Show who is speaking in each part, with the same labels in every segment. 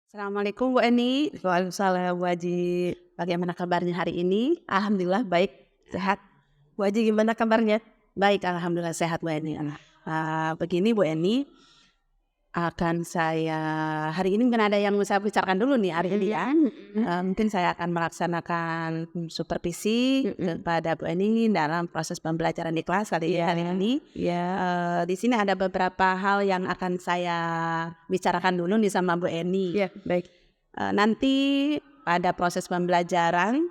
Speaker 1: Assalamualaikum Bu Eni.
Speaker 2: Waalaikumsalam Bu Haji.
Speaker 1: Bagaimana kabarnya hari ini?
Speaker 2: Alhamdulillah baik, sehat. Bu Haji gimana kabarnya?
Speaker 1: Baik, alhamdulillah sehat Bu Eni. Begini Bu Eni, akan saya hari ini mungkin ada yang saya bicarakan dulu nih hari ini ya. Mungkin saya akan melaksanakan supervisi kepada Bu Eni dalam proses pembelajaran di kelas hari ini.
Speaker 2: Iya.
Speaker 1: Di sini ada beberapa hal yang akan saya bicarakan dulu nih sama Bu Eni.
Speaker 2: Iya, baik.
Speaker 1: Nanti pada proses pembelajaran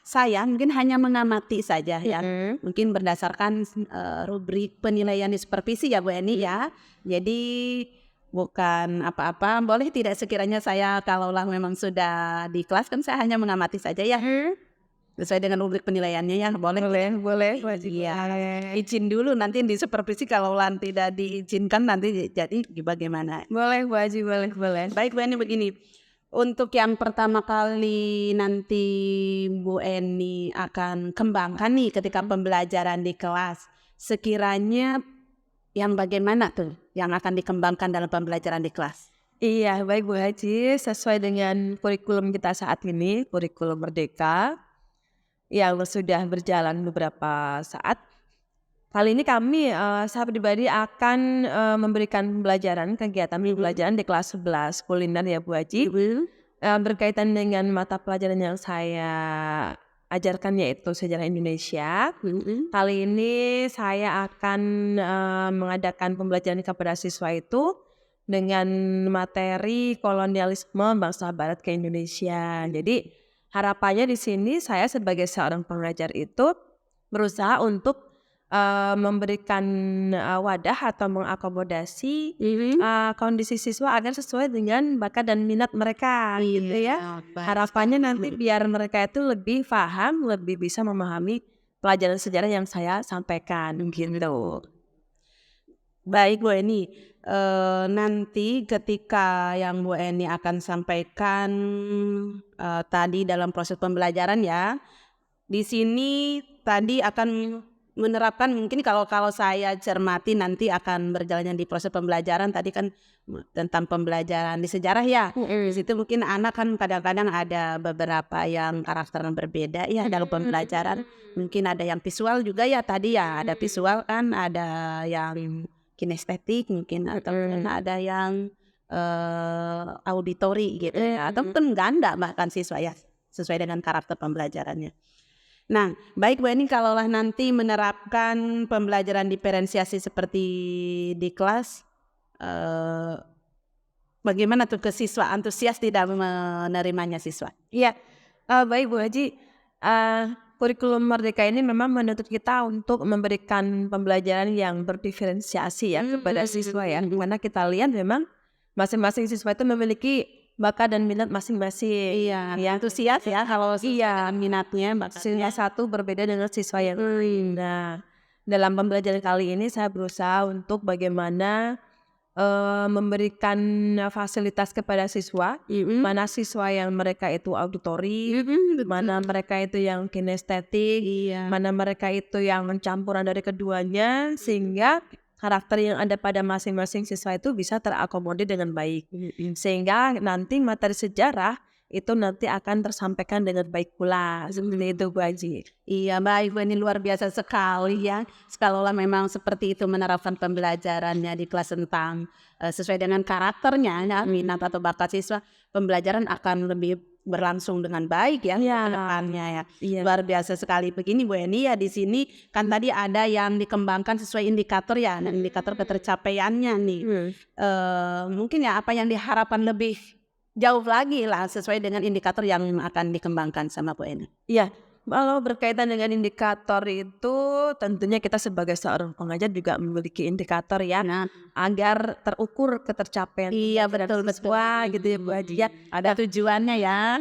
Speaker 1: saya mungkin hanya mengamati saja ya, mungkin berdasarkan rubrik penilaian di supervisi ya Bu Eni ya. Jadi bukan apa-apa, boleh tidak sekiranya saya kalaulah memang sudah di kelas kan saya hanya mengamati saja ya. Sesuai dengan rubrik penilaiannya ya, boleh?
Speaker 2: Boleh Bu Haji.
Speaker 1: Iya, izin dulu nanti di supervisi kalaulah tidak diizinkan nanti jadi bagaimana?
Speaker 2: Boleh Bu Haji, boleh.
Speaker 1: Baik Bu Eni, begini, untuk yang pertama kali nanti Bu Eni akan kembangkan nih ketika pembelajaran di kelas, sekiranya yang bagaimana tuh yang akan dikembangkan dalam pembelajaran di kelas?
Speaker 2: Iya, baik Bu Haji, sesuai dengan kurikulum kita saat ini, kurikulum Merdeka yang sudah berjalan beberapa saat. Kali ini kami, saya pribadi akan memberikan kegiatan pembelajaran di kelas 11 kuliner ya Bu Haji. Berkaitan dengan mata pelajaran yang saya ajarkan yaitu sejarah Indonesia. Kali ini saya akan mengadakan pembelajaran kepada siswa itu dengan materi kolonialisme bangsa Barat ke Indonesia. Jadi harapannya di sini saya sebagai seorang pengajar itu berusaha untuk memberikan wadah atau mengakomodasi kondisi siswa agar sesuai dengan bakat dan minat mereka gitu ya. Harapannya nanti biar mereka itu lebih paham, lebih bisa memahami pelajaran sejarah yang saya sampaikan gitu.
Speaker 1: Baik Bu Eni, nanti ketika yang Bu Eni akan sampaikan tadi dalam proses pembelajaran ya, di sini tadi akan menerapkan mungkin kalau saya cermati nanti akan berjalannya di proses pembelajaran tadi kan tentang pembelajaran di sejarah ya. Di situ mungkin anak kan kadang-kadang ada beberapa yang karakter yang berbeda ya dalam pembelajaran. Mungkin ada yang visual juga ya tadi ya, ada visual kan, ada yang kinestetik mungkin atau ada yang auditori gitu ya, atau mungkin ganda bahkan siswa ya sesuai dengan karakter pembelajarannya. Nah, baik Bu Eni, kalaulah nanti menerapkan pembelajaran diferensiasi seperti di kelas, bagaimana tuh ke siswa antusias tidak menerimanya siswa?
Speaker 2: Iya, baik Bu Haji, kurikulum Merdeka ini memang menuntut kita untuk memberikan pembelajaran yang berdiferensiasi ya kepada siswa ya. Karena kita lihat memang masing-masing siswa itu memiliki bakat dan minat masing-masing.
Speaker 1: Iya,
Speaker 2: Ya.
Speaker 1: antusias ya kalau
Speaker 2: Iya,
Speaker 1: minatnya,
Speaker 2: siswa satu berbeda dengan siswa yang lain. Nah, dalam pembelajaran kali ini saya berusaha untuk bagaimana memberikan fasilitas kepada siswa, mana siswa yang mereka itu auditori, mana mereka itu yang kinestetik, mana mereka itu yang campuran dari keduanya, sehingga karakter yang ada pada masing-masing siswa itu bisa terakomodir dengan baik. Sehingga nanti materi sejarah itu nanti akan tersampaikan dengan baik pula. Seperti itu Bu Haji.
Speaker 1: Iya baik Bu, ini luar biasa sekali ya. Kalaulah memang seperti itu menerapkan pembelajarannya di kelas tentang sesuai dengan karakternya ya, minat atau bakat siswa, pembelajaran akan lebih berlangsung dengan baik ya ke depannya ya. Luar biasa sekali. Begini Bu Eni ya, di sini kan tadi ada yang dikembangkan sesuai indikator ya, nah, indikator ketercapaiannya nih. Mungkin ya apa yang diharapkan lebih jauh lagi lah sesuai dengan indikator yang akan dikembangkan sama Bu Eni.
Speaker 2: Iya, kalau berkaitan dengan indikator itu tentunya kita sebagai seorang pengajar juga memiliki indikator ya, agar terukur ketercapaian
Speaker 1: Iya betul
Speaker 2: siswa gitu ya Bu Haji ya.
Speaker 1: Ada tujuannya ya.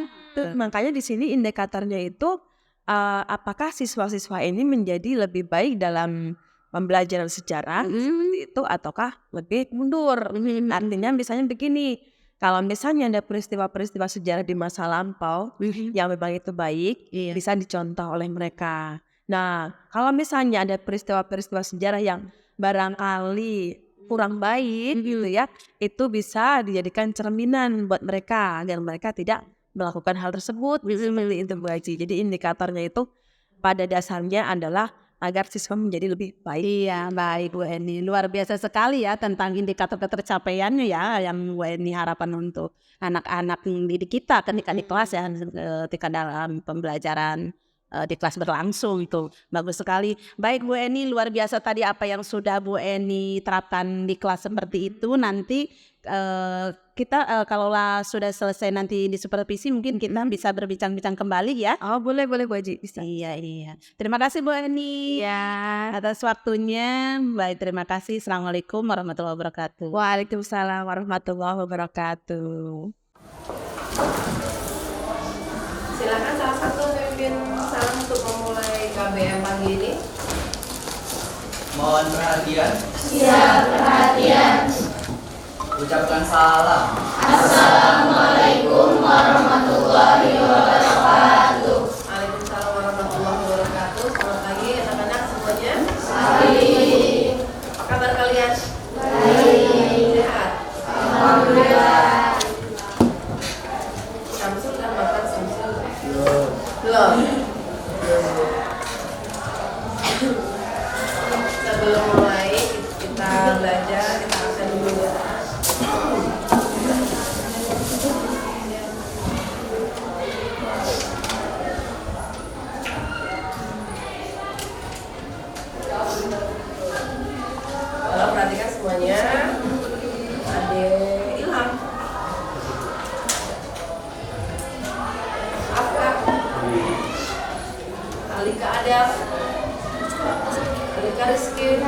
Speaker 2: Makanya di sini indikatornya itu apakah siswa-siswa ini menjadi lebih baik dalam pembelajaran sejarah seperti itu ataukah lebih mundur. Artinya misalnya begini, kalau misalnya ada peristiwa-peristiwa sejarah di masa lampau yang memang itu baik, bisa dicontoh oleh mereka. Nah, kalau misalnya ada peristiwa-peristiwa sejarah yang barangkali kurang baik gitu ya, itu bisa dijadikan cerminan buat mereka agar mereka tidak melakukan hal tersebut seperti itu Bu Aji. Jadi indikatornya itu pada dasarnya adalah agar siswa menjadi lebih baik.
Speaker 1: Iya, baik Bu Eni. Luar biasa sekali ya tentang indikator ketercapaiannya ya yang Bu Eni harapan untuk anak-anak didik kita ketika di kelas ya, ketika dalam pembelajaran di kelas berlangsung itu. Bagus sekali. Baik Bu Eni, luar biasa tadi apa yang sudah Bu Eni terapkan di kelas seperti itu. Nanti kita kalaulah sudah selesai nanti di supervisi mungkin kita bisa berbincang-bincang kembali ya.
Speaker 2: Oh boleh Bu Aji, bisa.
Speaker 1: Iya. Terima kasih Bu Eni.
Speaker 2: Iya.
Speaker 1: Atas waktunya. Baik, terima kasih. Assalamualaikum warahmatullahi wabarakatuh.
Speaker 2: Waalaikumsalam warahmatullahi wabarakatuh.
Speaker 3: Silakan salah satu pemimpin salam untuk memulai KBM pagi ini.
Speaker 4: Mohon perhatian.
Speaker 5: Siap perhatian.
Speaker 4: Ucapkan salam.
Speaker 5: Assalamualaikum warahmatullahi wabarakatuh.
Speaker 3: Waalaikumsalam warahmatullahi wabarakatuh. Selamat pagi anak-anak semuanya.
Speaker 5: Baik.
Speaker 3: Apa kabar kalian?
Speaker 5: Baik.
Speaker 3: Sehat?
Speaker 5: Alhamdulillah.
Speaker 3: Samsul udah makan Samsul? Belum. Sebelum mulai kita belajar, kita absen dulu ya. Kalau perhatikan semuanya, Ade Ilham, Afka, Alika Adam, Alika Rizky,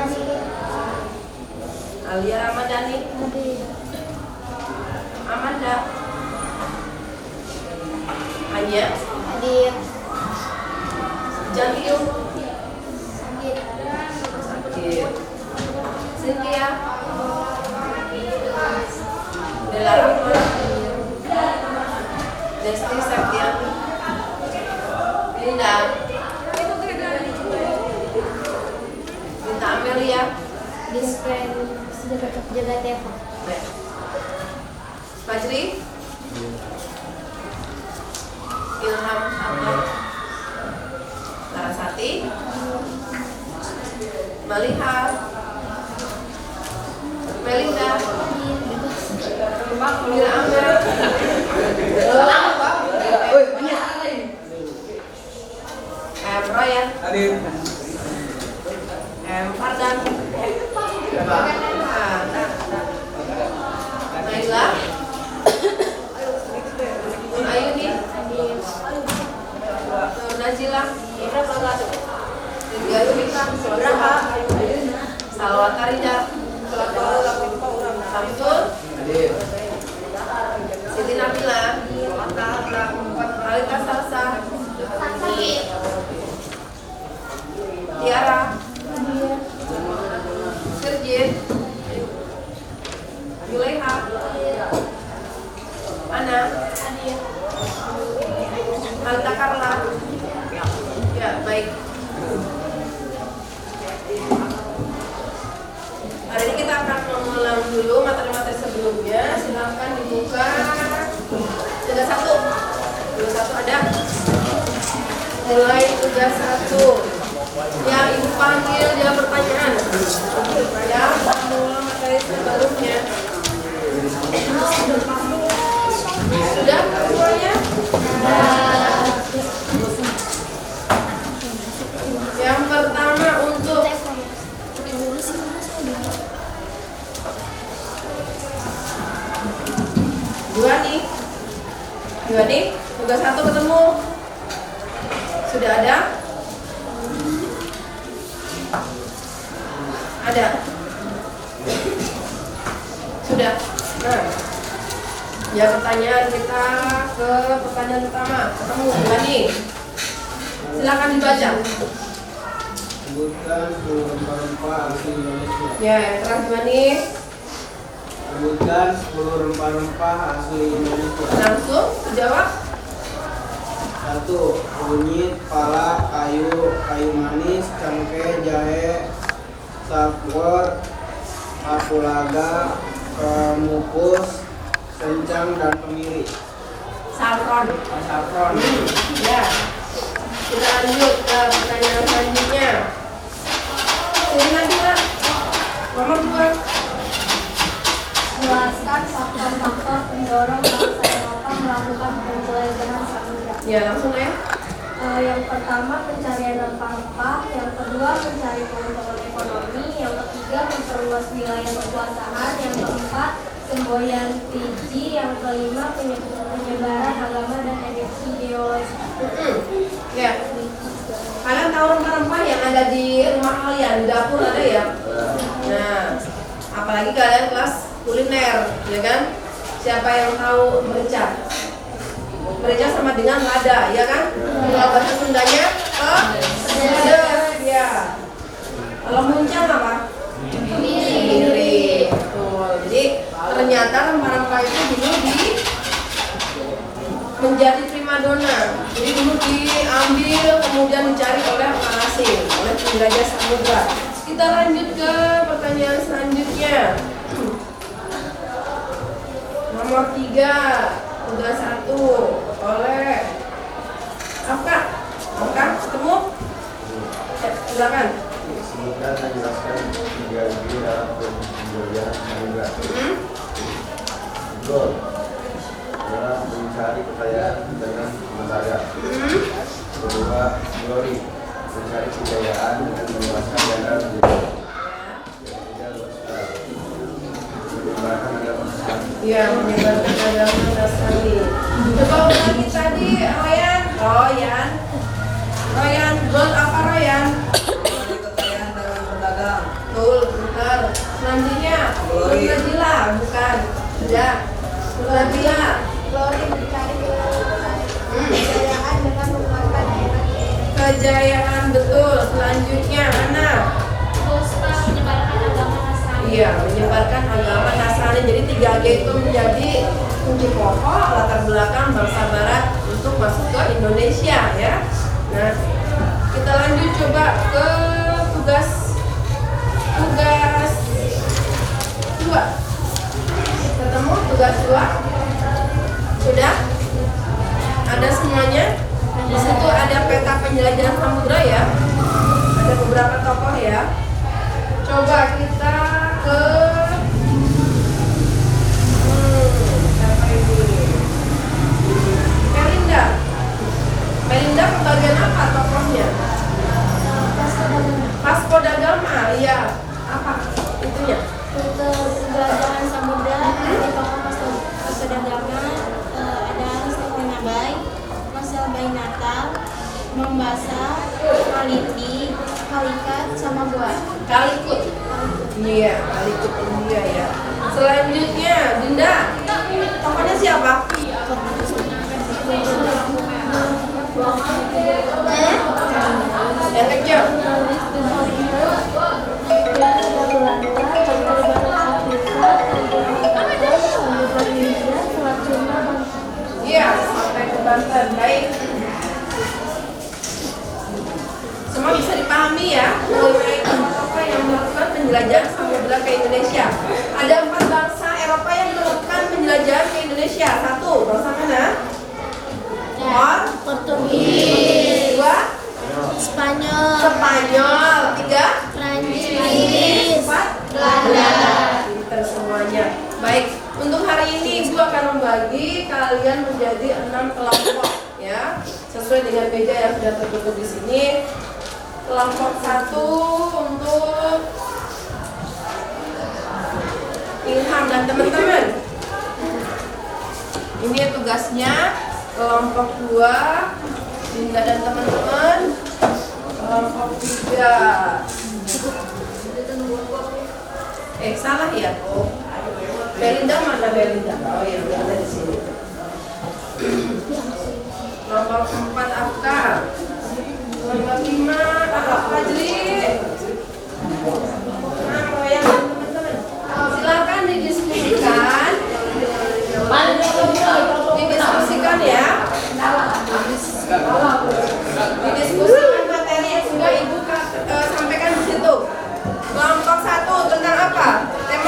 Speaker 3: Alia Ramadhani, Amanda, Anya,
Speaker 5: Hadir.
Speaker 3: Jaliu,
Speaker 5: Sakit.
Speaker 3: Sakit, Cynthia, Dela Rahma, Desti Septiani, Linda, Linda Amelia,
Speaker 5: Dispen sudah tetap jaga Teva.
Speaker 3: Fajri, Ilham Ahmad, Larasati, Maliha, Melinda, Mira Amel, Ryan, Fardan, Naila, Ayuni, Nur Najila, Tinggal Yunita, Salwa Karida, Samsul, Siti Nabila, Alita Salsa, Tiara, Sirjin, Yuleha, Ana, Alta Karla. Ya, baik. Hari ini kita akan mengulang dulu materi-materi sebelumnya. Silakan dibuka. Tugas 1. Tugas 1 ada. Mulai tugas 1. Ya, Ibu panggil jawab pertanyaan. Ya, mengulang materi sebelumnya. Sudah semuanya? Yang pertama untuk dua nih, tugas 1 ketemu. Sudah ada? Ada? Sudah? Nah, ya pertanyaan kita ke pertanyaan pertama. Ketemu, Bani. Silakan dibaca.
Speaker 6: Sebutkan 10 rempah-rempah asli Indonesia.
Speaker 3: Ya, yang keras Bani.
Speaker 6: Sebutkan 10 rempah-rempah asli Indonesia.
Speaker 3: Langsung jawab.
Speaker 6: 1. Kunyit, pala, kayu manis, cengkeh, jahe, sakwar, kapulaga, pemukus, kencang, dan kemiri.
Speaker 3: Saffron. Ya. Kita lanjut ke pertanyaan selanjutnya. Ini lagi lah. Nomor 2.
Speaker 5: Jelaskan faktor-faktor pendorong bangsa Eropa melakukan penjelajahan samudra.
Speaker 3: Ya, langsung ya.
Speaker 5: Yang pertama pencarian rempah-rempah, yang kedua mencari keuntungan ekonomi, yang ketiga memperluas wilayah kekuasaan, yang keempat semboyan Fiji, yang kelima penyebaran agama dan ideologi.
Speaker 3: Ya. Kalian tahu rempah-rempah yang ada di rumah kalian, di dapur ada ya? Nah, apalagi kalian kelas kuliner, ya kan? Siapa yang tahu merica? Merica sama dengan lada, ya kan? Kalau bahasa Sundanya, pedas, ya. Kalau muncang apa? Kemiri. Betul. Jadi ternyata rempah-rempah itu dulu menjadi primadona. Jadi dulu diambil kemudian dicari oleh orang asing, oleh penjelajah samudra. Kita lanjut ke pertanyaan selanjutnya. Nomor 3, tugas 1 oleh Afka. Ketemu? Ya, silakan.
Speaker 6: Sebutkan dan jelaskan 3 ide dalam penjelajahan samudra. Goal adalah mencari kekayaan dengan mendadak. Kedua, glory mencari kejayaan dengan meluaskan daerah menjadi. Ketiga, lifestyle menyebarkan agama Islam.
Speaker 3: Iya, menyebarkan agama Nasrani. Coba ulangi tadi, Royan. Goal apa Royan?
Speaker 4: Kekayaan dalam berdagang.
Speaker 3: Betul, benar. Selanjutnya,
Speaker 4: Glory.
Speaker 3: Najila, bukan. Ya, Najila.
Speaker 5: Glory mencari kejayaan dengan menguatkan daerah.
Speaker 3: Kejayaan, betul. Selanjutnya, Ana.
Speaker 5: Puspa menyebarkan agama Nasrani.
Speaker 3: Iya, menyebarkan agama Nasrani. Jadi 3G itu menjadi kunci pokok latar belakang bangsa Barat untuk masuk ke Indonesia, ya. Nah, kita lanjut coba ke tugas 2. Ketemu tugas 2? Sudah? Ada semuanya? Di situ ada peta penjelajahan samudra ya. Ada beberapa tokoh ya. Coba kita ke siapa ini? Melinda bagian apa tokohnya? Vasco da Gama, iya. Apa itunya?
Speaker 5: Penjelajahan samudra dari tokoh Vasco da Gama ada Stephen Abai, Marcel Bainatal, Mombasa, Kaliti, Kalikat, sama Buat.
Speaker 3: Kalikut. Iya, Kalikut India ya. Selanjutnya, Dinda. Tokohnya siapa? Yang kecil. Iya, sampai ke Banten. Baik. Semua bisa dipahami ya. Mengenai tokoh yang melakukan penjelajahan samudra ke Indonesia. Ada 4 bangsa Eropa yang melakukan penjelajahan ke Indonesia. 1, bangsa mana?
Speaker 5: Portugis,
Speaker 3: 2,
Speaker 5: Spanyol,
Speaker 3: Spanyol. 3,
Speaker 5: Prancis,
Speaker 3: 4,
Speaker 5: Belanda.
Speaker 3: Pinter semuanya. Baik, untuk hari ini Ibu akan membagi kalian menjadi 6 kelompok ya, sesuai dengan meja yang sudah tertutup di sini. Kelompok 1 untuk Ilham dan teman-teman. Ini tugasnya. Kelompok 2 Dinda dan teman-teman. Kelompok 3 salah ya? Belinda mana Belinda? Oh iya, ada di sini. Kelompok 4 Afka. Kelompok 5 Kakak Fajri. Nah, Royan dan teman-teman, silakan didiskusikan. Didiskusikan ya. Didiskusikan materi yang sudah Ibu sampaikan di situ. Kelompok 1 tentang apa? Tema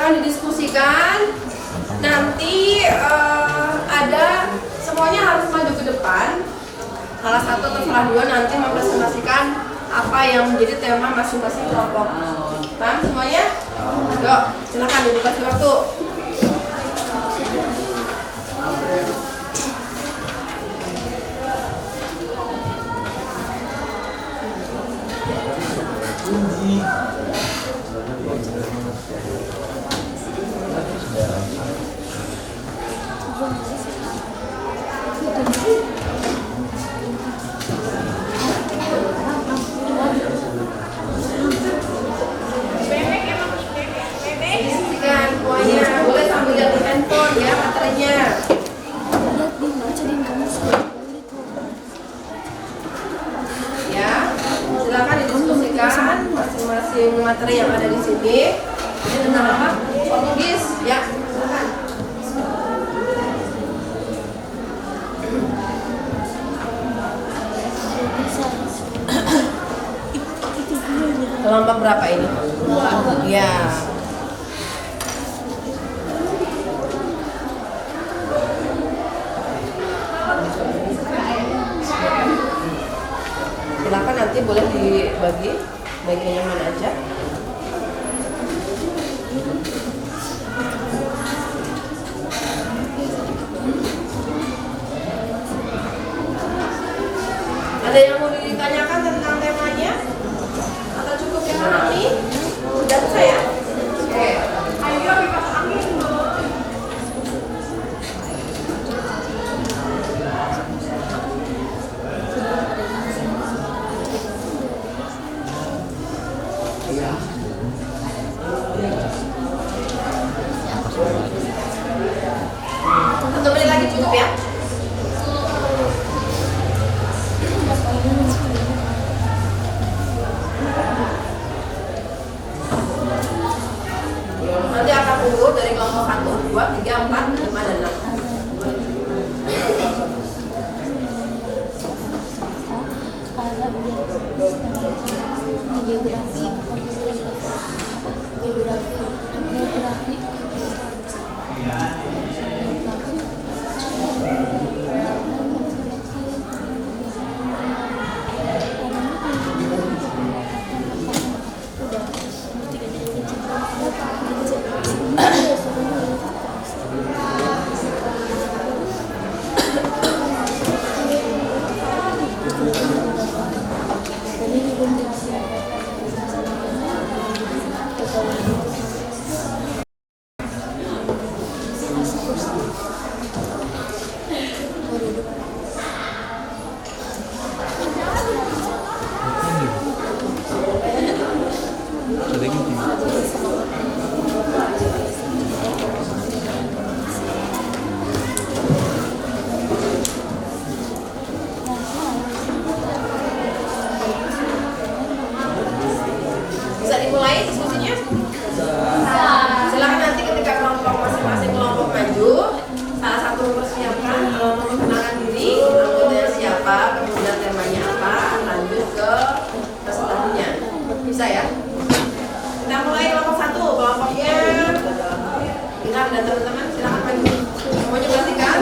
Speaker 3: silakan didiskusikan. Nanti ada semuanya harus maju ke depan. Salah satu atau salah dua nanti mempresentasikan apa yang menjadi tema masing-masing kelompok. Paham semuanya? Yuk, silakan dikasih waktu. Diskusikan semuanya. Boleh sambil lihat handphone ya materinya. Ya, silakan didiskusikan masing-masing materi yang ada di sini. Ini tentang apa? Portugis, ya. Silakan. Kelompok berapa ini? Ya. Silakan nanti boleh dibagi bagian yang mana aja. Ada yang mau ditanyakan tentang temanya? Atau cukup yang ini? Sudah selesai ya? Oke. Ayo kipas angin. Satu menit lagi cukup ya? Nanti akan urut dari kelompok 1, 2, 3, 4, 5, dan 6. Bisa dimulai diskusinya? Silakan nanti ketika kelompok masing-masing kelompok maju, salah satu mempersiapkan memperkenalkan diri, anggotanya siapa, kemudian temanya apa, lanjut ke selanjutnya. Bisa ya? Kita mulai kelompok 1, kelompoknya Ilham dan teman-teman silakan maju. Semuanya perhatikan.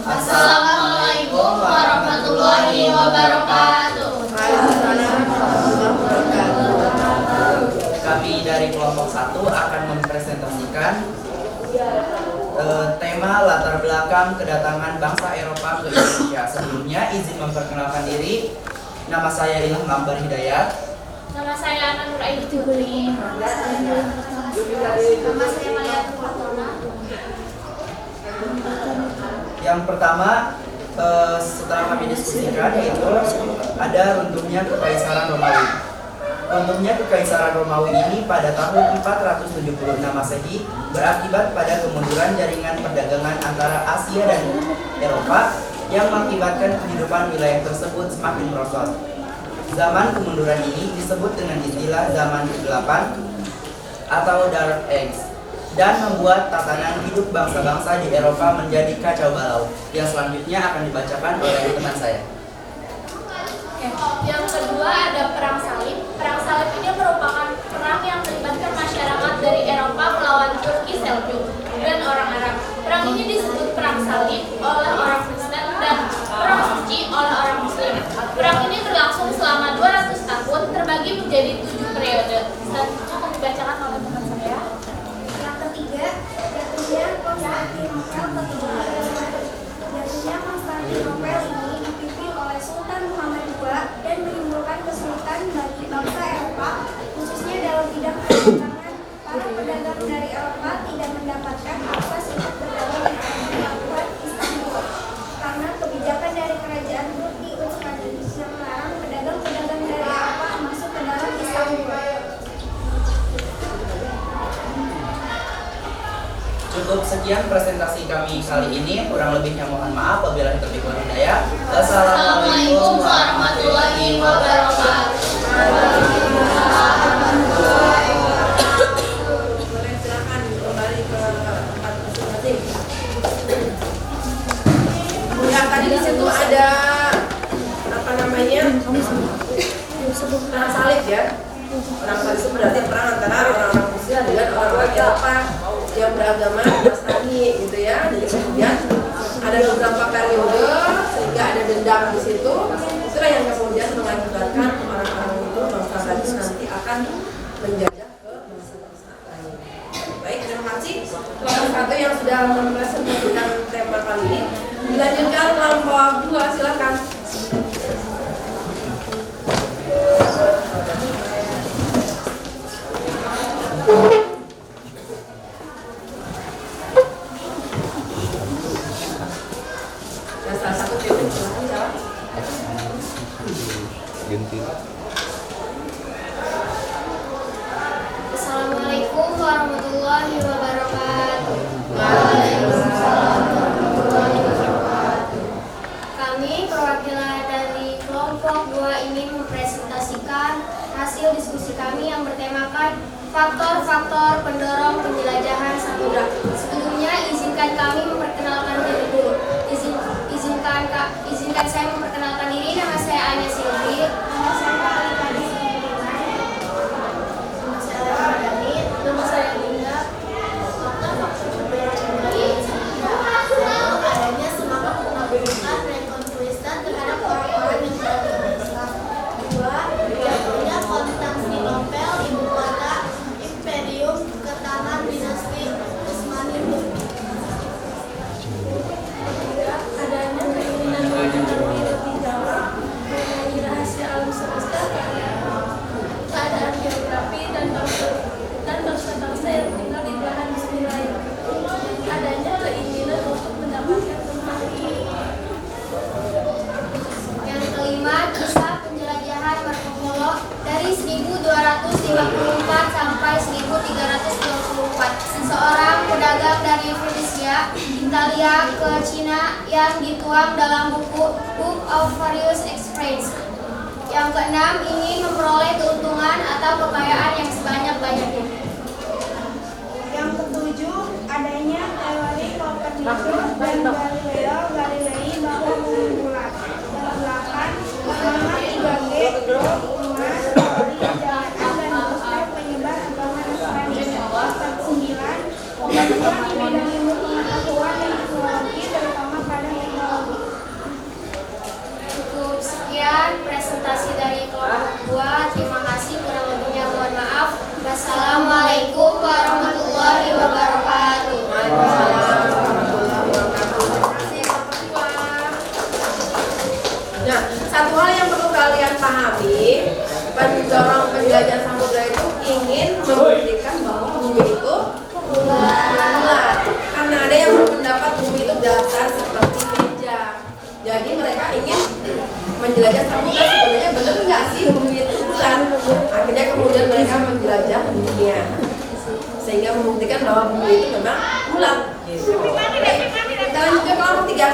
Speaker 5: Assalamualaikum warahmatullahi wabarakatuh.
Speaker 7: Kami dari kelompok 1 akan mempresentasikan tema latar belakang kedatangan bangsa Eropa ke Indonesia. Sebelumnya izin memperkenalkan diri. Nama saya Ilham Akbar Hidayat.
Speaker 5: Nama saya Ana Nur Ayu Tuguli. Nama saya Maliatul Fatona.
Speaker 7: Yang pertama setelah kami diskusikan yaitu ada runtuhnya Kekaisaran Romawi. Runtuhnya Kekaisaran Romawi ini pada tahun 476 Masehi berakibat pada kemunduran jaringan perdagangan antara Asia dan Eropa yang mengakibatkan kehidupan wilayah tersebut semakin merosot. Zaman kemunduran ini disebut dengan istilah zaman kegelapan atau Dark Age dan membuat tatanan hidup bangsa-bangsa di Eropa menjadi kacau balau. Yang selanjutnya akan dibacakan oleh teman saya.
Speaker 5: Yang kedua ada Perang Salib. Perang Salib ini merupakan perang yang melibatkan masyarakat dari Eropa melawan Turki Seljuk dan orang Arab. Perang ini disebut Perang Salib oleh orang Kristen dan Perang Suci oleh orang Muslim. Perang ini berlangsung selama 200 tahun terbagi menjadi 7 periode. Selanjutnya akan dibacakan oleh teman saya.
Speaker 8: Yang ketiga, jatuhnya Konstantinopel ketiga. Jatuhnya Konstantinopel ini dipimpin oleh Sultan Muhammad II dan menimbulkan kesulitan bagi bangsa Eropa, khususnya dalam bidang perdagangan. Para pedagang dari Eropa tidak mendapatkan akses untuk berdagang di pelabuhan Istanbul karena kebijakan dari kerajaan Turki Utsmani yang melarang pedagang-pedagang dari Eropa masuk ke dalam Istanbul.
Speaker 7: Cukup sekian presentasi kami kali ini. Kurang lebihnya mohon maaf. Wabillahi taufiq wal hidayah.
Speaker 5: Assalamualaikum warahmatullahi wabarakatuh.
Speaker 3: Boleh silakan kembali ke tempat masing-masing. Ya, tadi di situ ada apa namanya? Perang salib ya. Perang salib itu berarti perang antara orang-orang Muslim dengan orang-orang Eropa yang beragama Nasrani gitu ya. Jadi kemudian ada beberapa periode sehingga ada dendam di situ. Itulah yang kemudian mengakibatkan orang-orang itu bangsa tadi nanti akan menjajah ke bangsa-bangsa lain. Baik, terima kasih kelompok satu yang sudah mempresentasikan tema kali ini. Dilanjutkan kelompok 2, silakan. Ya, salah satu tim silakan jawab.
Speaker 5: Assalamualaikum warahmatullahi wabarakatuh. Kami perwakilan dari kelompok 2 ingin mempresentasikan hasil diskusi kami yang bertemakan faktor-faktor pendorong penjelajahan samudra. Sebelumnya izinkan kami memperkenalkan diri dulu. Izinkan saya memperkenalkan diri. Nama saya Anya Silvi. Nama saya Ali Kadis. Nama saya Rahmadani. Nama saya Linda. Faktor-faktor pendorong adanya semangat penaklukan dan konflisan terhadap orang-orang yang beragama Islam. 2. Jatuhnya Konstantinopel, ibu kota Imperium Ketangan Dinasti Utsmani Turki. Adanya keinginan mengetahui lebih jauh mengenai rahasia alam semesta, keadaan geografi dan bangsa-bangsa yang tinggal di belahan bumi lain. Adanya keinginan untuk mendapatkan tempat ini. Yang kelima, kisah penjelajahan Marco Polo dari 1254 sampai 1324. Seseorang pedagang dari Venesia, Italia ke Cina yang dituang dalam buku Book of Various Express. Yang keenam, ingin memperoleh keuntungan atau kekayaan yang sebanyak-banyaknya.
Speaker 8: Yang ketujuh, adanya teori Copernicus dan Galileo Galilei bahwa bumi bulat. Yang delapan, semangat 3G, lingkungan, teori kejahatan dan proses penyebar agama Nasrani. Yang sembilan, kemajuan di bidang ilmu pengetahuan dan teknologi terutama pada teknologi.
Speaker 5: Cukup sekian presentasi dari kelompok 2. Terima kasih, kurang lebihnya mohon maaf. Wassalamualaikum warahmatullahi wabarakatuh.
Speaker 3: Nah, satu hal yang perlu kalian pahami, pendorong penjelajahan samudra itu ingin membuktikan bahwa bumi itu bulat. Karena ada yang berpendapat bumi itu datar seperti meja. Jadi mereka ingin menjelajah samudra, sebenarnya benar nggak sih bumi itu bulat? Akhirnya kemudian mereka menjelajah dunia sehingga membuktikan bahwa bumi itu memang bulat. Gitu. Kita lanjut ke kelompok 3.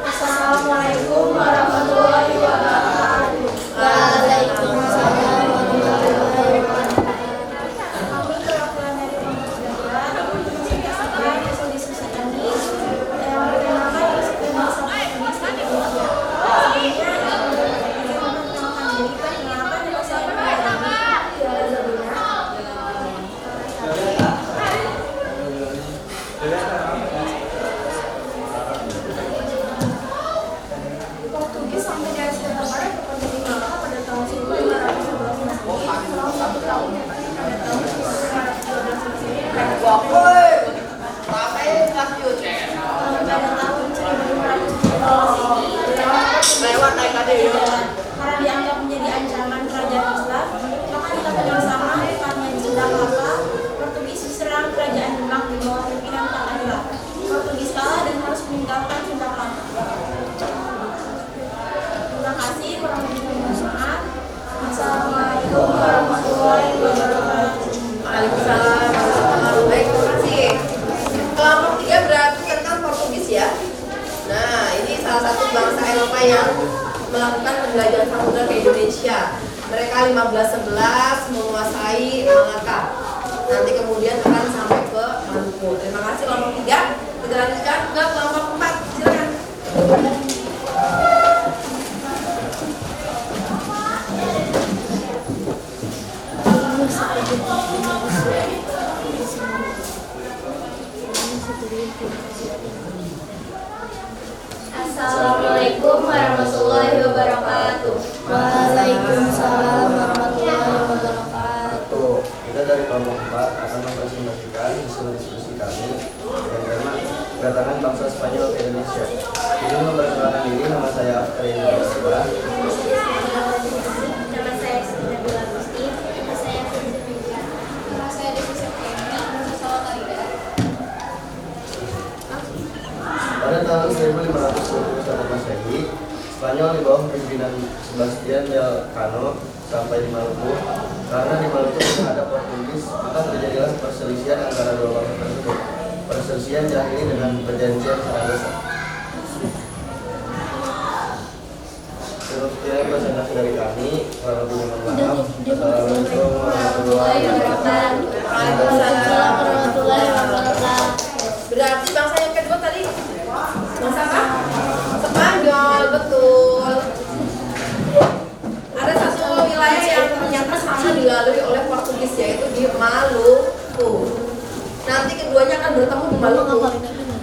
Speaker 8: Assalamualaikum warahmatullahi wabarakatuh. Waalaikumsalam warahmatullahi wabarakatuh. Kami perwakilan dari kelompok 2 yang diskusi kami yang berkenalkan Persatuan Bangsa Portugis di Indonesia. Sebelumnya, saya memperkenalkan diri. Perkenalkan nama saya Tiara Zabina. Portugis sampai dari sekitar Barat ke Pontianak di Malaka pada tahun 1511 Masehi. Selama 1 tahun pada tahun 1512 Masehi. Pada tahun 1512 karena dianggap menjadi ancaman kerajaan Islam, maka di tahun yang sama tepatnya di Sunda Kelapa, Portugis diserang kerajaan Demak di bawah pimpinan Kang Adila. Portugis kalah dan harus meninggalkan Sunda Kelapa. Terima kasih, kurang lebih mohon maaf. Assalamualaikum warahmatullahi wabarakatuh.
Speaker 3: Waalaikumsalam. Baik, terima kasih. Kelompok 3 berarti tentang Portugis ya. Nah, ini salah satu bangsa Eropa yang melakukan penjelajahan samudra ke Indonesia. Mereka 1511 menguasai Malaka. Nanti kemudian akan sampai ke Maluku. Terima kasih kelompok 3. Kita lanjutkan ke kelompok 4. Silakan.
Speaker 5: Assalamualaikum warahmatullahi wabarakatuh. Waalaikumsalam warahmatullahi wabarakatuh.
Speaker 6: Kita dari kelompok 4 akan mempresentasikan hasil diskusi kami yang tema kedatangan bangsa Spanyol ke Indonesia. Ini memperkenalkan diri, nama saya Aftarin Basra.
Speaker 5: Nama saya Siti Nabila Gusti. Nama saya Firza Meja. Nama saya Desi Septiani. Nama saya Tarida.
Speaker 6: Pada tahun 1521 Masehi, Spanyol di bawah pimpinan Sebastian Elcano sampai di Maluku. Karena di Maluku tidak ada Portugis, maka terjadilah perselisihan antara dua bangsa tersebut. Perselisihan diakhiri dengan perjanjian Saragossa. Sekian presentasi dari kami. Kalau lebih mohon maaf. Assalamualaikum warahmatullahi wabarakatuh.
Speaker 5: Waalaikumsalam warahmatullahi wabarakatuh.
Speaker 3: Berarti bangsa yang kedua tadi bangsa apa? Spanyol, betul. Ada satu wilayah yang ternyata sama dilalui oleh Portugis, yaitu di Maluku. Nanti keduanya akan bertemu di Maluku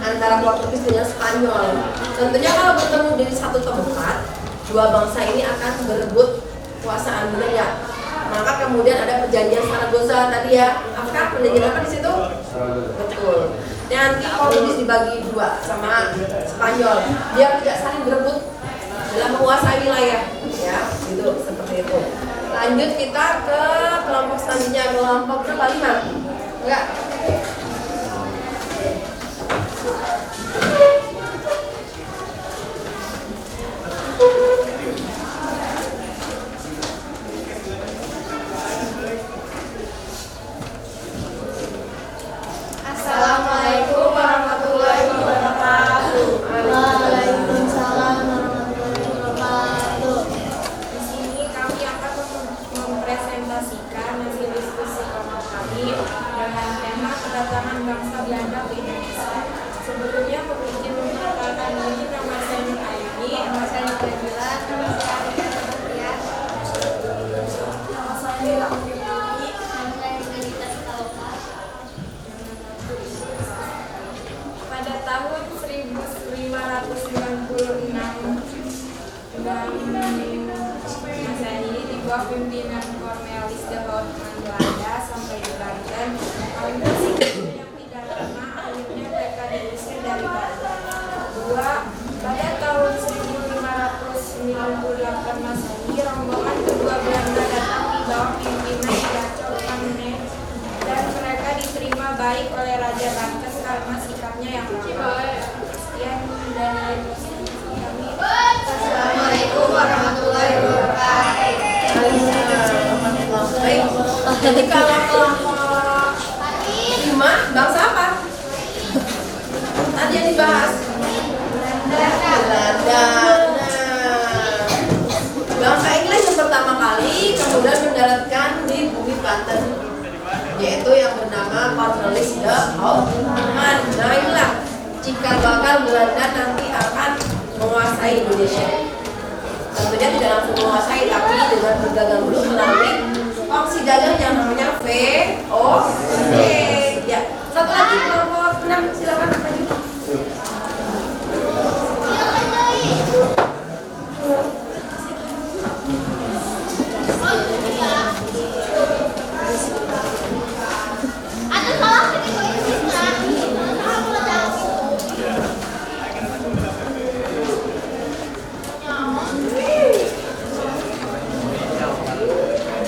Speaker 3: antara Portugis dengan Spanyol. Tentunya kalau bertemu di satu tempat, dua bangsa ini akan berebut kuasaan wilayah. Maka kemudian ada perjanjian Saragossa tadi ya. Apakah perjanjian apa di situ? Betul. Nanti Portugis dibagi dua sama Spanyol biar tidak saling berebut dalam menguasai wilayah, ya, gitu seperti itu. Lanjut kita ke kelompok selanjutnya, kelompok berapa? 5? Enggak?
Speaker 5: Assalamualaikum warahmatullahi wabarakatuh. Waalaikumsalam warahmatullahi wabarakatuh.
Speaker 3: Di sini kami akan mempresentasikan hasil diskusi kelompok kami dengan tema kedatangan bangsa Belanda ke Indonesia. Sebelumnya izin memperkenalkan diri, nama saya Nur Aini, nama saya Nabila, nama saya Arya Satria, nama saya Mila Ummi,
Speaker 5: Nama saya Melita Sitaloka.
Speaker 3: pada tahun 1596 dan Masehi di bawah pimpinan Cornelis de Houtman Belanda sampai di Banten. Alhasil yang tidak lama akhirnya mereka diusir dari Banten. Kedua, pada tahun 1598 Masehi rombongan kedua Belanda datang di bawah pimpinan Jacob van Ness dan mereka diterima baik oleh Raja Banten karena sikapnya yang ramah. Sekian dari kami. Jadi kalau kelompok 5 bangsa apa? Tadi yang dibahas Belanda. Bangsa Inggris yang pertama kali kemudian mendaratkan di bumi Banten, yaitu yang bernama Cornelis de Houtman. Nah inilah jika bakal Belanda nanti akan menguasai Indonesia. Tentunya tidak langsung menguasai, tapi dengan berdagang dulu melalui opsi dagang yang namanya VOC. Ya, satu lagi kelompok 6, silakan maju.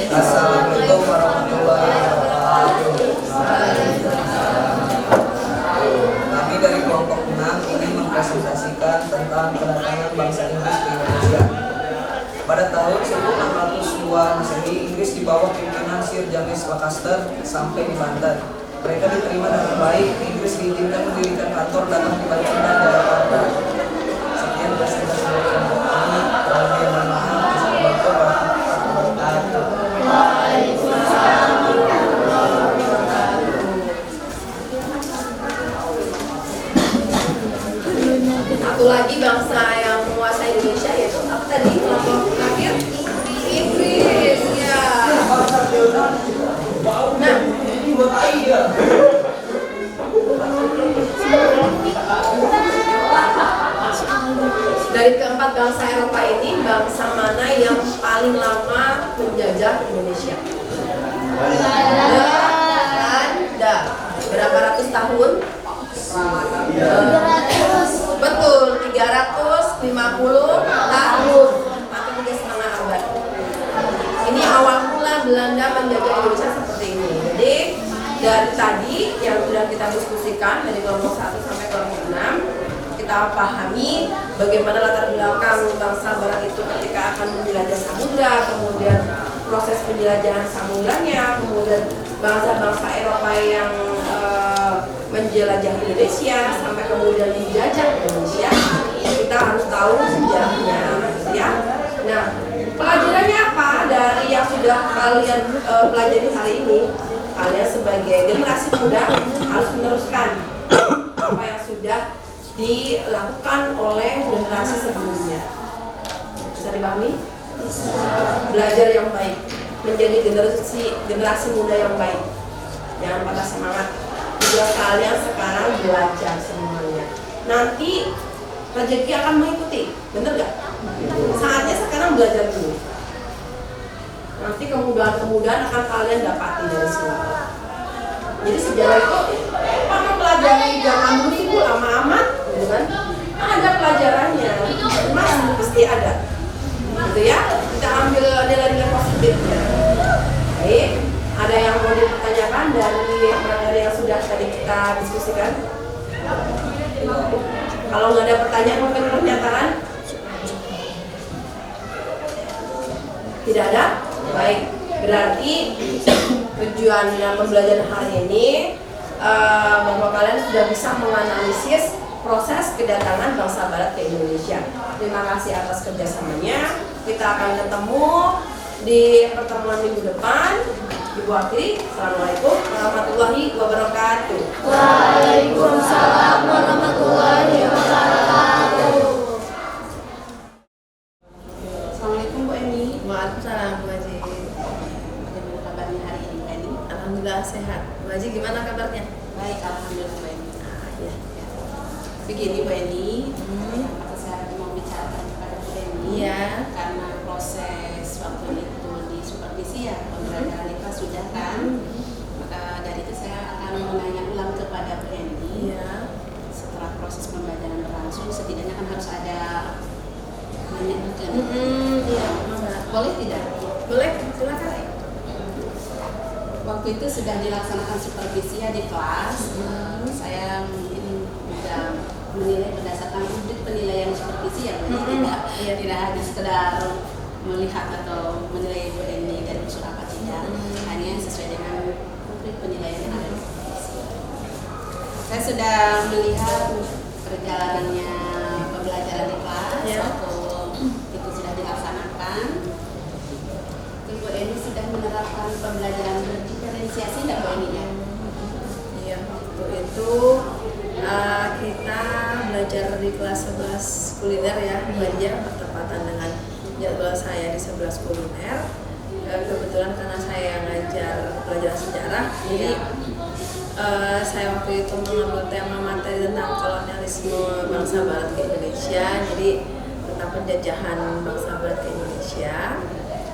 Speaker 4: Assalamualaikum warahmatullahi wabarakatuh. Kami dari kelompok 6 ingin mempresentasikan tentang kedatangan bangsa Inggris ke Indonesia. Pada tahun 1602 Masehi, Inggris di bawah pimpinan Sir James Lancaster sampai di Banten. Mereka diterima dengan baik. Inggris diizinkan mendirikan kantor dagang di Banten dan Jakarta. Sekian presentasi dari kelompok kami. Mohon maaf. Assalamualaikum warahmatullahi wabarakatuh.
Speaker 3: Satu lagi bangsa yang menguasai Indonesia yaitu apa tadi kelompok terakhir? Inggris. Ya. Nah, dari keempat bangsa Eropa ini, bangsa mana yang paling lama menjajah Indonesia? Belanda. Berapa ratus tahun? Betul, 350 tahun atau 3,5 abad. Ini awal mula Belanda menjajah Indonesia seperti ini. Jadi dari tadi yang sudah kita diskusikan dari kelompok 1 sampai kelompok 6, kita pahami bagaimana latar belakang bangsa Barat itu ketika akan menjelajah samudra, kemudian proses penjelajahan samudanya, kemudian bangsa-bangsa Eropa yang menjelajah Indonesia sampai kemudian menjajah Indonesia. Kita harus tahu sejarahnya, ya. Nah, pelajarannya apa dari yang sudah kalian pelajari hari ini? Kalian sebagai generasi muda harus meneruskan apa yang sudah dilakukan oleh generasi sebelumnya. Bisa dipahami? Belajar yang baik, menjadi generasi muda yang baik. Jangan patah semangat. Juga kalian sekarang belajar semuanya. Nanti rezeki akan mengikuti, bener gak? Saatnya sekarang belajar dulu. Nanti kemudahan-kemudahan akan kalian dapati dari sini. Jadi sejarah itu kamu pelajari zaman dulu ibu lama amat, gitu kan? Ada pelajarannya, mas pasti ada, gitu ya. Kita ambil nilai-nilai positifnya. Baik, ada yang mau ditanyakan dari yang sudah tadi kita diskusikan? Kalau nggak ada pertanyaan mungkin pernyataan? Tidak ada? Baik, berarti tujuan dalam pembelajaran hari ini bahwa kalian sudah bisa menganalisis proses kedatangan bangsa Barat ke Indonesia. Terima kasih atas kerjasamanya. Kita akan ketemu di pertemuan minggu depan. Ibu akhiri, Assalamualaikum warahmatullahi wabarakatuh.
Speaker 5: Waalaikumsalam warahmatullahi wabarakatuh.
Speaker 3: Assalamualaikum Bu Eni. Waalaikumsalam Bu Haji. Bagaimana kabarnya hari ini Bu Eni? Alhamdulillah sehat. Bu Haji gimana kabarnya? Baik, alhamdulillah Bu Eni. Ya. Begini Bu Eni, saya mau bicarakan kepada Bu Eni. Iya. Karena proses waktu itu di supervisi ya pembelajaran IPA sudah kan. Maka dari itu saya akan menanya ulang kepada Bu Eni. Iya. Setelah proses pembelajaran berlangsung, setidaknya kan harus ada menyebutkan. Iya, boleh tidak? Boleh, silakan. Waktu itu sudah dilaksanakan supervisi ya di kelas. Saya mungkin sudah menilai berdasarkan penilaian supervisi ya, tidak hanya sekedar
Speaker 1: melihat atau menilai Bu Eni dari unsur apa tidak, hanya sesuai dengan penilaian yang ada di komisi. Saya sudah melihat perjalanannya pembelajaran di kelas waktu itu sudah dilaksanakan. Bu Eni sudah menerapkan pembelajaran berdiferensiasi dan Bu Eni ya?
Speaker 3: Iya, waktu itu kita belajar di kelas 11 kuliner ya, belajar bertepatan dengan jadwal saya di 11 kuliner. Kebetulan karena saya ngajar pelajaran sejarah, jadi saya waktu itu mengambil tema materi tentang kolonialisme bangsa Barat ke Indonesia, jadi tentang penjajahan bangsa Barat ke Indonesia,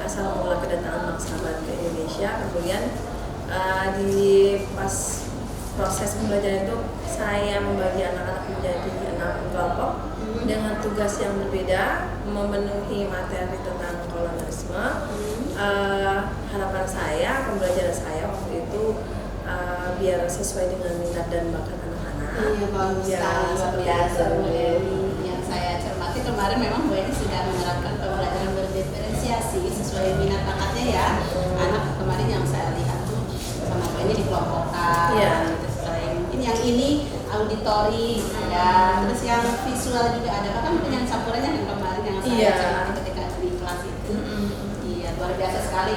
Speaker 3: asal mula kedatangan bangsa Barat ke Indonesia. Kemudian di pas proses pembelajaran itu saya membagi anak-anak menjadi 6 kelompok dengan tugas yang berbeda, memenuhi materi tentang kolonialisme. Harapan saya, pembelajaran saya waktu itu biar sesuai dengan minat dan bakat anak-anak.
Speaker 1: Iya, bagus sekali, luar biasa Bu Eni. Yang saya cermati kemarin memang Bu Eni sudah menerapkan pembelajaran berdiferensiasi sesuai minat bakatnya ya. Anak kemarin yang saya lihat tuh sama Bu Eni dikelompokkan.
Speaker 3: Iya.
Speaker 1: Mungkin yang ini auditori ada, terus yang visual juga ada, bahkan dengan campurannya yang kemarin yang saya cermati ketika di kelas itu. Iya, luar biasa sekali.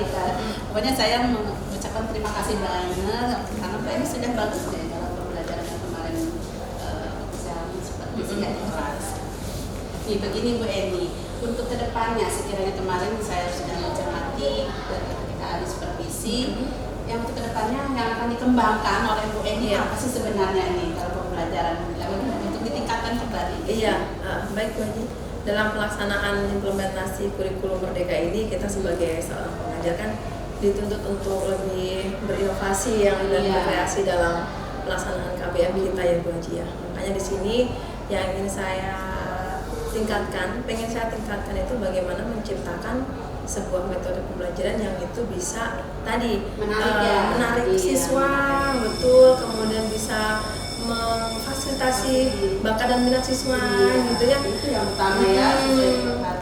Speaker 1: Pokoknya saya mengucapkan terima kasih banget karena Bu Eni sudah bagus deh dalam pembelajaran yang kemarin saya seperti di kelas. Nih begini Bu Eni, untuk kedepannya sekiranya kemarin saya sudah mencermati ketika ada supervisi, yang untuk kedepannya yang akan dikembangkan oleh Bu Eni apa sih sebenarnya nih kalau pembelajaran untuk ditingkatkan kembali?
Speaker 3: Iya, baik Bu Haji. Dalam pelaksanaan implementasi kurikulum Merdeka ini, kita sebagai seorang pengajar kan dituntut untuk lebih berinovasi dan berkreasi dalam pelaksanaan KBM kita ya Bu Haji ya. Makanya di sini yang ingin saya pengen saya tingkatkan itu bagaimana menciptakan sebuah metode pembelajaran yang itu bisa tadi menarik siswa, betul, kemudian bisa memfasilitasi bakat dan minat siswa gitu ya.
Speaker 1: Itu yang utama ya,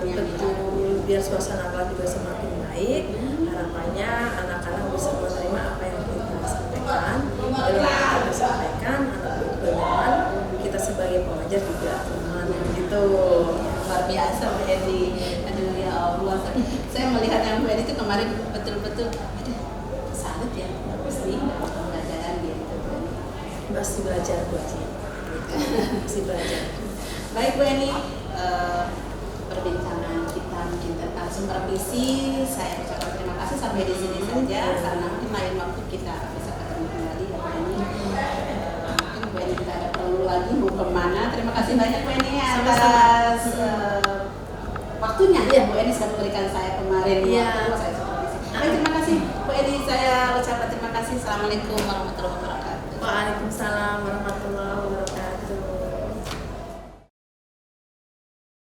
Speaker 3: betul, biar suasana kelas juga semakin baik. Harapannya anak-anak bisa menerima apa yang kita sampaikan, dan yang kita sampaikan anak-anak juga nyaman, kita sebagai pengajar juga nyaman gitu.
Speaker 1: Luar biasa Bu Eni. Aduh ya Allah, saya melihat yang Bu Eni itu kemarin betul-betul salut ya, bagus nih pembelajaran gitu Bu Eni.
Speaker 3: Masih belajar Bu Haji. Masih belajar.
Speaker 1: Baik Bu Eni, perbincangan kita mungkin tentang supervisi saya ucapkan terima kasih sampai di sini saja, karena mungkin lain waktu kita bisa ketemu kembali ya Bu Eni. Mungkin Bu Eni kita ada perlu lagi mau kemana. Terima kasih banyak Bu Eni atas waktunya ya Bu Eni sudah memberikan saya kemarin waktu saya supervisi. Baik, terima kasih Bu Eni, saya ucapkan terima kasih. Assalamualaikum warahmatullahi wabarakatuh.
Speaker 3: Waalaikumsalam warahmatullahi wabarakatuh.